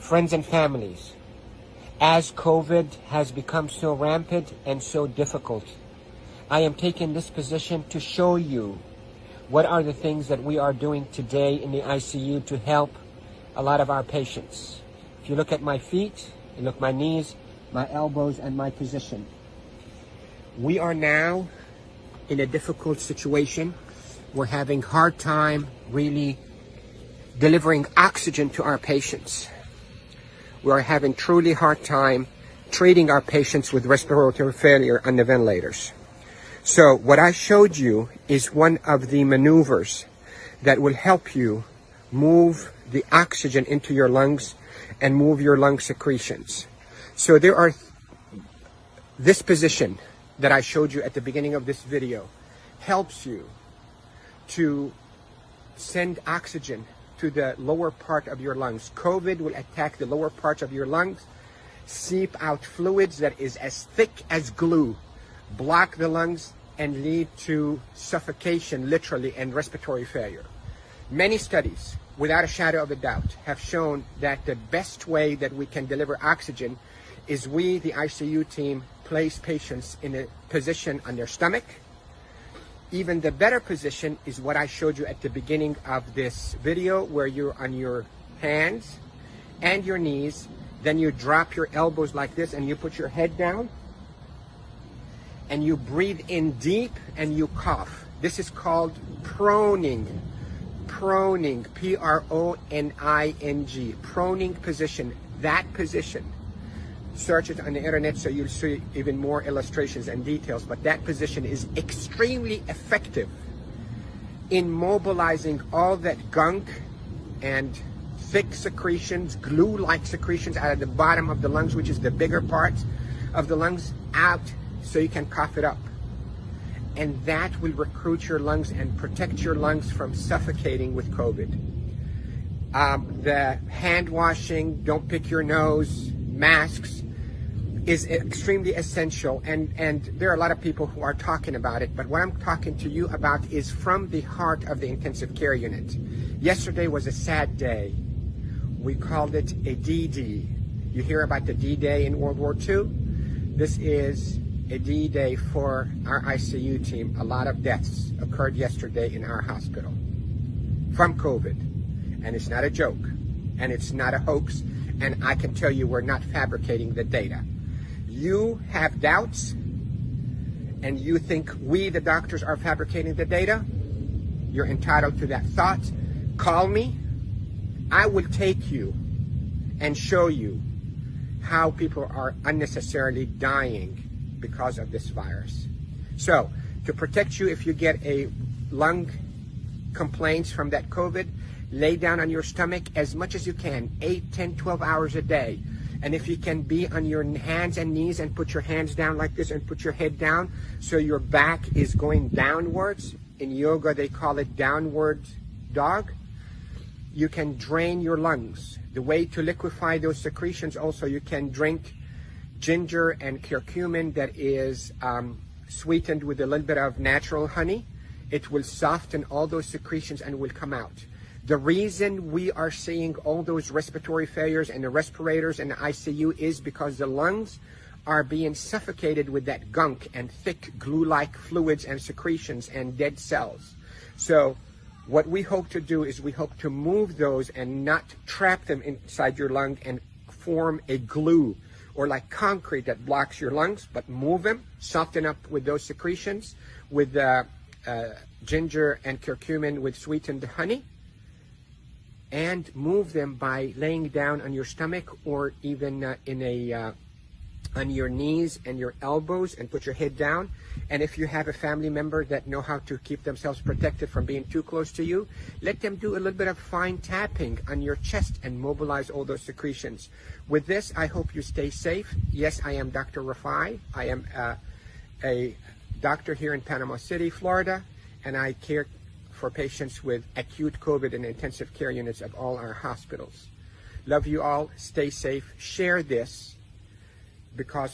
friends and families, as COVID has become so rampant and so difficult, I am taking this position to show you what are the things that we are doing today in the ICU to help a lot of our patients. If you look at my feet, you look at my knees, my elbows, and my position. We are now in a difficult situation. We're having a hard time really delivering oxygen to our patients. We are having truly hard time treating our patients with respiratory failure on the ventilators. So what I showed you is one of the maneuvers that will help you move the oxygen into your lungs and move your lung secretions. So there are this position that I showed you at the beginning of this video helps you to send oxygen to the lower part of your lungs. COVID will attack the lower parts of your lungs, seep out fluids that is as thick as glue, block the lungs, and lead to suffocation, literally, and respiratory failure. Many studies, without a shadow of a doubt, have shown that the best way that we can deliver oxygen is we, the ICU team, place patients in a position on their stomach. Even the better position is what I showed you at the beginning of this video, where you're on your hands and your knees, then you drop your elbows like this and you put your head down and you breathe in deep and you cough. This is called proning. Proning, P-R-O-N-I-N-G, proning position. That position, search it on the internet so you'll see even more illustrations and details, but that position is extremely effective in mobilizing all that gunk and thick secretions, glue-like secretions out of the bottom of the lungs, which is the bigger part of the lungs, out so you can cough it up. And that will recruit your lungs and protect your lungs from suffocating with COVID. The hand washing, don't pick your nose, masks is extremely essential. And there are a lot of people who are talking about it, but what I'm talking to you about is from the heart of the intensive care unit. Yesterday was a sad day. We called it a D-Day. You hear about the D-Day in World War II? This is a D-Day for our ICU team. A lot of deaths occurred yesterday in our hospital from COVID. And it's not a joke. And it's not a hoax. And I can tell you we're not fabricating the data. You have doubts and you think we, the doctors, are fabricating the data. You're entitled to that thought. Call me. I will take you and show you how people are unnecessarily dying because of this virus. So, to protect you if you get a lung complaints from that COVID, lay down on your stomach as much as you can, 8, 10, 12 hours a day. And if you can be on your hands and knees and put your hands down like this and put your head down so your back is going downwards. In yoga, they call it downward dog. You can drain your lungs. The way to liquefy those secretions also, you can drink ginger and curcumin that is sweetened with a little bit of natural honey. It will soften all those secretions and will come out. The reason we are seeing all those respiratory failures and the respirators and the ICU is because the lungs are being suffocated with that gunk and thick glue-like fluids and secretions and dead cells. So what we hope to do is we hope to move those and not trap them inside your lung and form a glue or like concrete that blocks your lungs, but move them, soften up with those secretions, with ginger and curcumin with sweetened honey, and move them by laying down on your stomach or even on your knees and your elbows and put your head down. And if you have a family member that know how to keep themselves protected from being too close to you, let them do a little bit of fine tapping on your chest and mobilize all those secretions. With this, I hope you stay safe. Yes, I am Dr. Rafai. I am a doctor here in Panama City, Florida, and I care for patients with acute COVID and intensive care units of all our hospitals. Love you all. Stay safe. Share this because